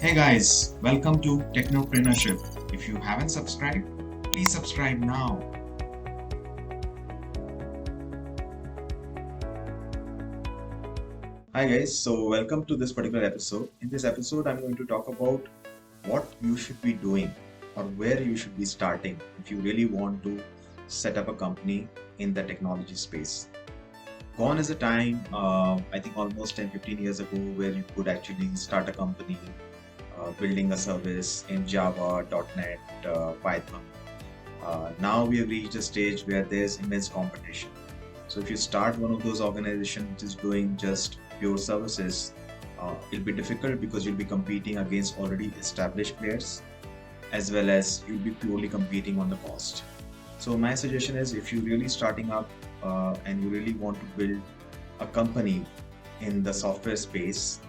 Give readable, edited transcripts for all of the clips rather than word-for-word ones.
Hey guys, welcome to Technopreneurship. If you haven't subscribed, please subscribe now. Hi guys, so welcome to this particular episode. In this episode, I'm going to talk about what you should be doing or where you should be starting if you really want to set up a company in the technology space. Gone is a time, I think almost 10-15 years ago, where you could actually start a company building a service in Java, .NET, Python. Now we have reached a stage where there's immense competition. So if you start one of those organizations which is doing just pure services, it'll be difficult because you'll be competing against already established players, as well as you'll be purely competing on the cost. So my suggestion is, if you're really starting up and you really want to build a company in the software space,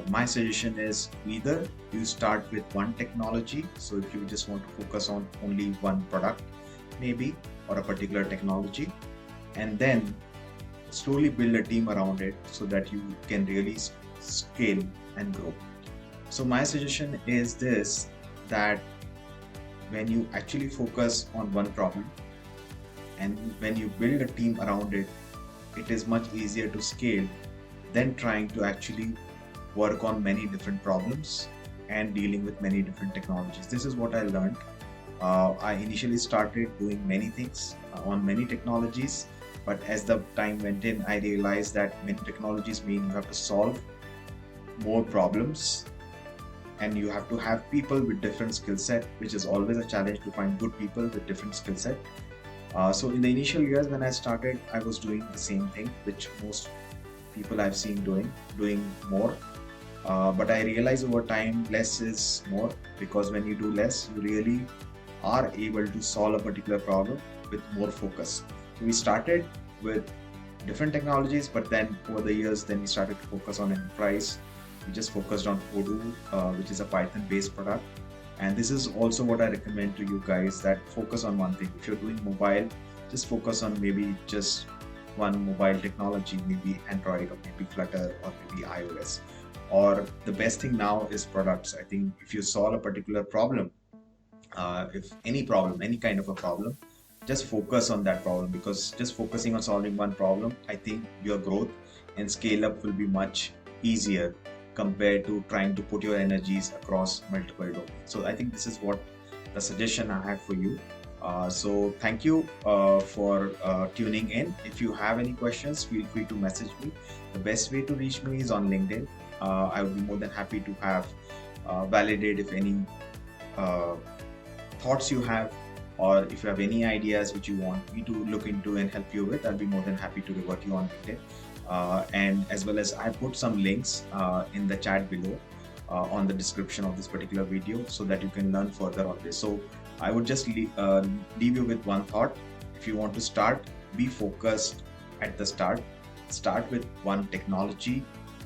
my suggestion is either you start with one technology. So if you just want to focus on only one product, maybe, or a particular technology, and then slowly build a team around it so that you can really scale and grow. So my suggestion is this, that when you actually focus on one problem and when you build a team around it, it is much easier to scale than trying to actually work on many different problems and dealing with many different technologies. This is what I learned. I initially started doing many things on many technologies, but as the time went in, I realized that many technologies mean you have to solve more problems and you have to have people with different skill set, which is always a challenge to find good people with different skill set. So in the initial years when I started, I was doing the same thing, which most people I've seen doing more. But I realized over time, less is more, because when you do less, you really are able to solve a particular problem with more focus. So we started with different technologies, but then over the years, then we started to focus on enterprise. We just focused on Odoo, which is a Python-based product. And this is also what I recommend to you guys, that focus on one thing. If you're doing mobile, just focus on maybe just one mobile technology, maybe Android or maybe Flutter or maybe iOS. Or the best thing now is products. I think if you solve a particular problem, if any problem, any kind of a problem, just focus on that problem, because just focusing on solving one problem, I think your growth and scale up will be much easier compared to trying to put your energies across multiple domains. So I think this is what the suggestion I have for you. So thank you for tuning in. If you have any questions, feel free to message me. The best way to reach me is on LinkedIn. I would be more than happy to have validate if any thoughts you have, or if you have any ideas which you want me to look into and help you with, I'll be more than happy to revert you on LinkedIn. And as well as I put some links in the chat below on the description of this particular video, so that you can learn further on this. So I would just leave you with one thought. If you want to start, be focused at the start. Start with one technology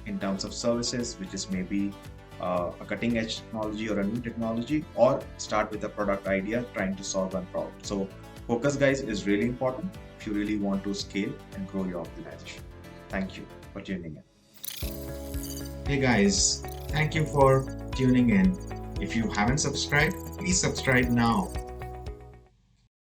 in terms of services, which is maybe a cutting edge technology or a new technology, or start with a product idea trying to solve one problem. So focus, guys, is really important if you really want to scale and grow your organization. Thank you for tuning in. Hey guys, thank you for tuning in. If you haven't subscribed, please subscribe now.